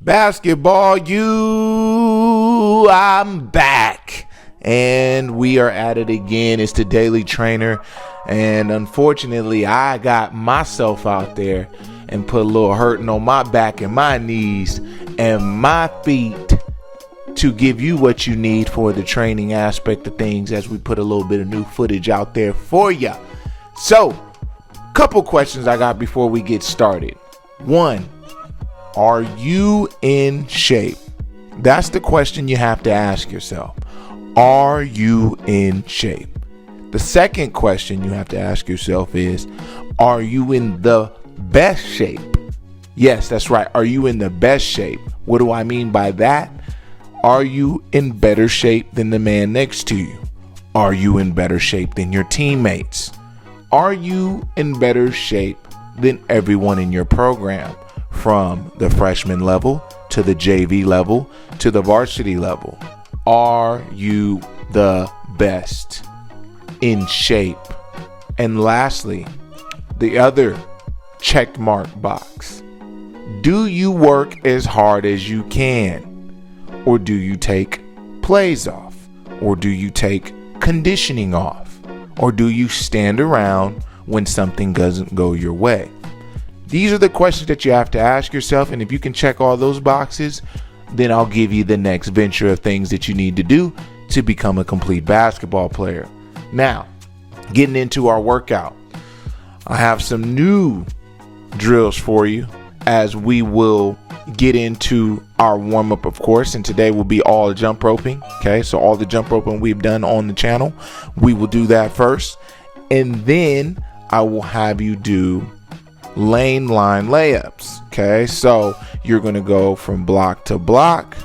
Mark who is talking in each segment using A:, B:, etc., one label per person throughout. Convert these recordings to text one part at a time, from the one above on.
A: Basketball I'm back, and we are at it again. It's the Daily Trainer, and unfortunately I got myself out there and put a little hurting on my back and my knees and my feet to give you what you need for the training aspect of things as we put a little bit of new footage out there for you. So, couple questions I got before we get started. One, are you in shape? That's the question you have to ask yourself. Are you in shape? The second question you have to ask yourself is, are you in the best shape? Yes, that's right. Are you in the best shape? What do I mean by that? Are you in better shape than the man next to you? Are you in better shape than your teammates? Are you in better shape than everyone in your program? From the freshman level to the JV level to the varsity level. Are you the best in shape? And lastly, the other check mark box. Do you work as hard as you can? Or do you take plays off? Or do you take conditioning off? Or do you stand around when something doesn't go your way? These are the questions that you have to ask yourself, and if you can check all those boxes, then I'll give you the next venture of things that you need to do to become a complete basketball player. Now, getting into our workout, I have some new drills for you as we will get into our warm-up, of course, and today will be all jump roping. Okay, so all the jump roping we've done on the channel, we will do that first, and then I will have you do lane line layups. Okay, so you're going to go from block to block,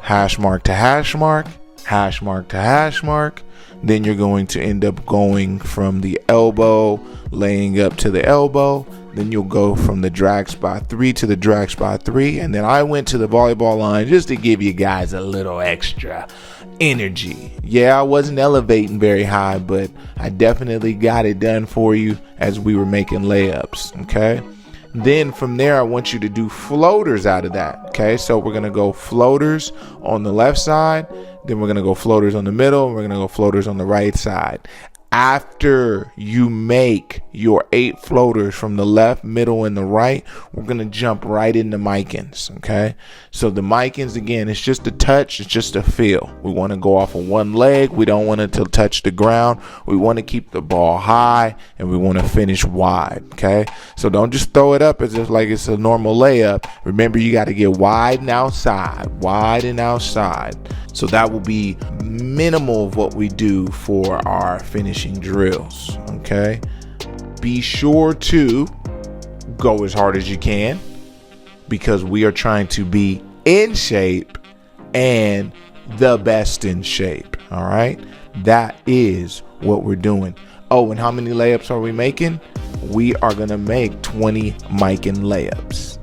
A: hash mark to hash mark, hash mark to hash mark. Then you're going to end up going from the elbow, laying up to the elbow. Then you'll go from the drag spot 3 to the drag spot 3. And then I went to the volleyball line just to give you guys a little extra energy. Yeah, I wasn't elevating very high, but I definitely got it done for you as we were making layups. Okay. Then from there, I want you to do floaters out of that. Okay. So we're going to go floaters on the left side. Then we're going to go floaters on the middle. And we're going to go floaters on the right side. After you make your 8 floaters from the left, middle, and the right, we're going to jump right into Mikans, okay? So the Mikans, again, it's just a touch. It's just a feel. We want to go off of one leg. We don't want it to touch the ground. We want to keep the ball high, and we want to finish wide, okay? So don't just throw it up as if like it's a normal layup. Remember, you got to get wide and outside, wide and outside. So that will be minimal of what we do for our finishing drills, okay? Be sure to go as hard as you can because we are trying to be in shape and the best in shape, all right? That is what we're doing. Oh, and how many layups are we making? We are going to make 20 Mikan layups.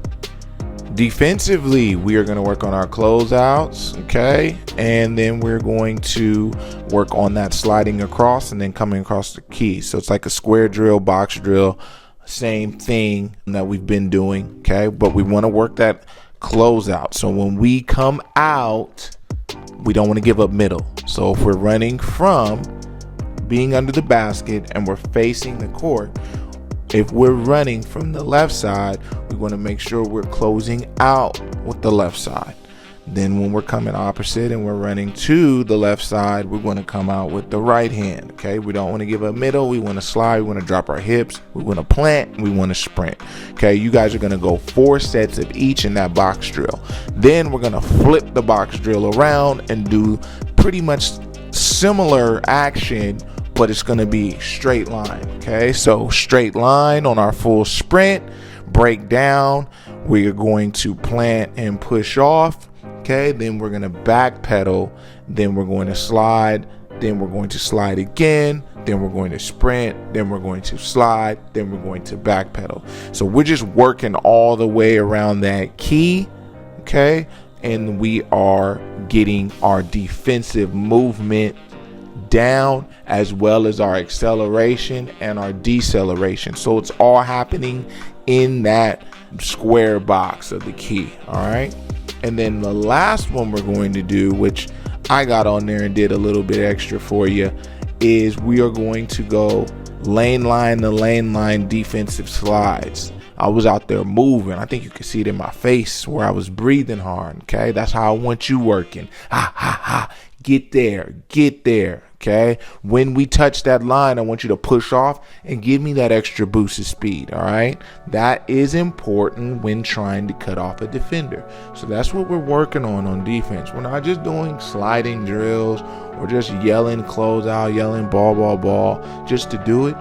A: Defensively, we are going to work on our closeouts, okay? And then we're going to work on that sliding across and then coming across the key. So it's like a square drill, box drill, same thing that we've been doing, okay? But we want to work that closeout. So when we come out, we don't want to give up middle. So if we're running from being under the basket and we're facing the court, if we're running from the left side, we want to make sure we're closing out with the left side. Then when we're coming opposite and we're running to the left side, we're going to come out with the right hand. Okay, we don't want to give up middle. We want to slide. We want to drop our hips. We want to plant. We want to sprint. Okay, you guys are going to go 4 sets of each in that box drill. Then we're going to flip the box drill around and do pretty much similar action, but it's going to be straight line. Okay, so straight line on our full sprint, break down. We are going to plant and push off. Okay, then we're going to back pedal. Then we're going to slide. Then we're going to slide again. Then we're going to sprint. Then we're going to slide. Then we're going to back pedal. So we're just working all the way around that key. Okay, and we are getting our defensive movement down, as well as our acceleration and our deceleration. So it's all happening in that square box of the key. All right. And then the last one we're going to do, which I got on there and did a little bit extra for you, is we are going to go lane line to lane line defensive slides. I was out there moving. I think you can see it in my face where I was breathing hard. Okay. That's how I want you working. Ha, ha, ha. Get there. Get there. Okay. When we touch that line, I want you to push off and give me that extra boost of speed. All right. That is important when trying to cut off a defender. So that's what we're working on defense. We're not just doing sliding drills or just yelling close out, yelling ball, just to do it.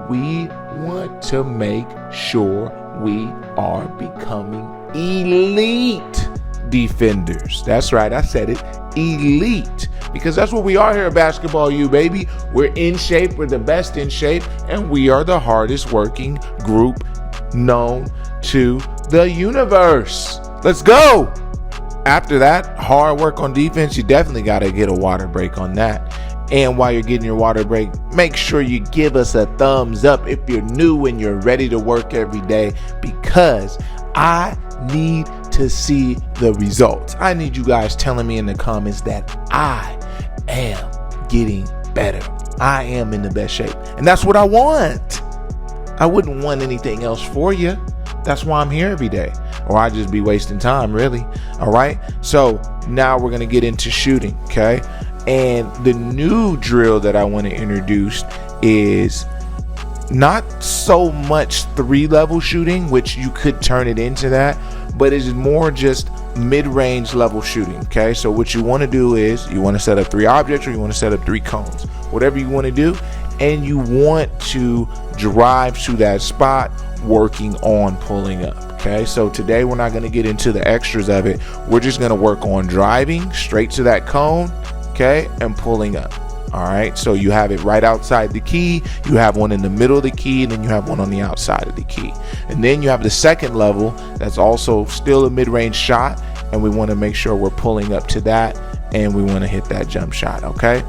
A: We want to make sure we are becoming elite defenders. That's right. I said it. Elite. Because that's what we are here at Basketball U, baby. We're in shape. We're the best in shape. And we are the hardest working group known to the universe. Let's go. After that, hard work on defense, you definitely got to get a water break on that. And while you're getting your water break, make sure you give us a thumbs up if you're new and you're ready to work every day, because I need to see the results. I need you guys telling me in the comments that I am getting better. I am in the best shape. And that's what I want. I wouldn't want anything else for you. That's why I'm here every day. Or I'd just be wasting time, really. All right. So now we're going to get into shooting. Okay. And the new drill that I want to introduce is not so much 3-level shooting, which you could turn it into that, but it's more just mid-range level shooting. Okay. So what you want to do is you want to set up 3 objects, or you want to set up 3 cones, whatever you want to do. And you want to drive to that spot working on pulling up. Okay. So today we're not going to get into the extras of it. We're just going to work on driving straight to that cone. Okay, and pulling up. All right, so you have it right outside the key, you have one in the middle of the key, and then you have one on the outside of the key. And then you have the second level that's also still a mid-range shot, and we want to make sure we're pulling up to that, and we want to hit that jump shot. Okay,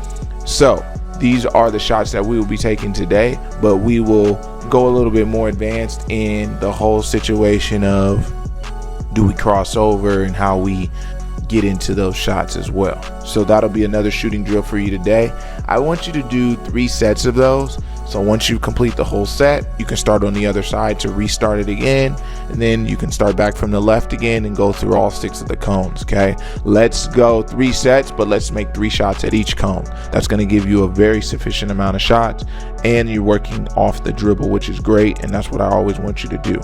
A: so these are the shots that we will be taking today, but we will go a little bit more advanced in the whole situation of do we cross over and how we get into those shots as well. So that'll be another shooting drill for you today. I want you to do 3 sets of those. So once you complete the whole set, you can start on the other side to restart it again, and then you can start back from the left again and go through all 6 of the cones. Okay, let's go 3 sets, but let's make 3 shots at each cone. That's going to give you a very sufficient amount of shots, and you're working off the dribble, which is great, and that's what I always want you to do.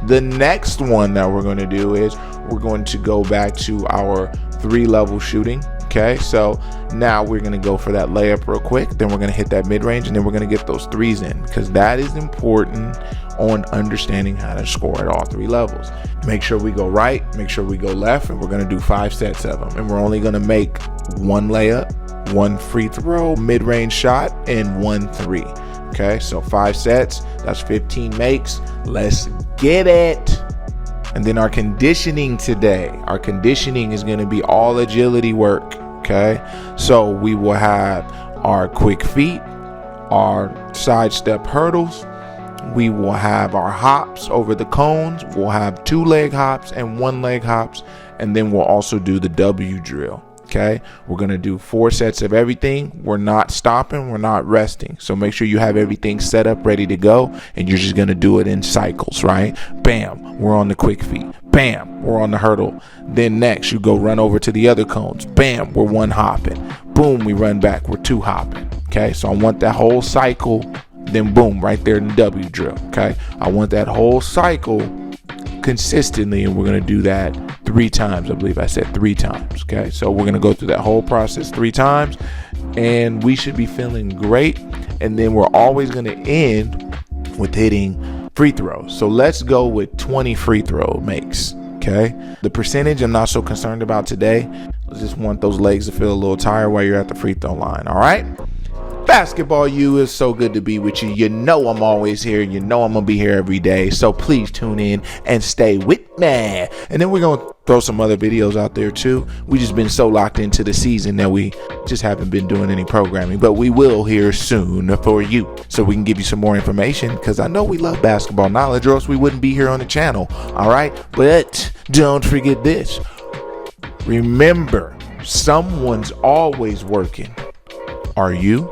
A: The next one that we're going to do is we're going to go back to our 3-level shooting. Okay, so now we're going to go for that layup real quick. Then we're going to hit that mid-range, and then we're going to get those 3s in, because that is important on understanding how to score at all 3 levels. Make sure we go right, make sure we go left, and we're going to do 5 sets of them. And we're only going to make 1 layup, 1 free throw, mid-range shot, and 1 3. Okay, so 5 sets, that's 15 makes. Let's get it. And then our conditioning today, our conditioning is going to be all agility work. Okay, so we will have our quick feet, our sidestep hurdles, we will have our hops over the cones, we'll have 2 leg hops and 1 leg hops, and then we'll also do the W drill. Okay, we're going to do 4 sets of everything. We're not stopping, we're not resting. So make sure you have everything set up, ready to go, and you're just going to do it in cycles, right? Bam, we're on the quick feet. Bam, we're on the hurdle. Then next, you go run over to the other cones. Bam, we're 1 hopping. Boom, we run back, we're 2 hopping. Okay, so I want that whole cycle. Then boom, right there in the W drill. Okay, I want that whole cycle consistently, and we're going to do that 3 times. I believe I said 3 times. Okay, so we're going to go through that whole process 3 times, and we should be feeling great. And then we're always going to end with hitting free throws. So let's go with 20 free throw makes. Okay, the percentage I'm not so concerned about today. I just want those legs to feel a little tired while you're at the free throw line. All right, Basketball U, is so good to be with you. You know I'm always here. You know I'm going to be here every day. So please tune in and stay with me. And then we're going to throw some other videos out there too. We just been so locked into the season that we just haven't been doing any programming. But we will here soon for you, so we can give you some more information, because I know we love basketball knowledge, or else we wouldn't be here on the channel. All right? But don't forget this. Remember, someone's always working. Are you?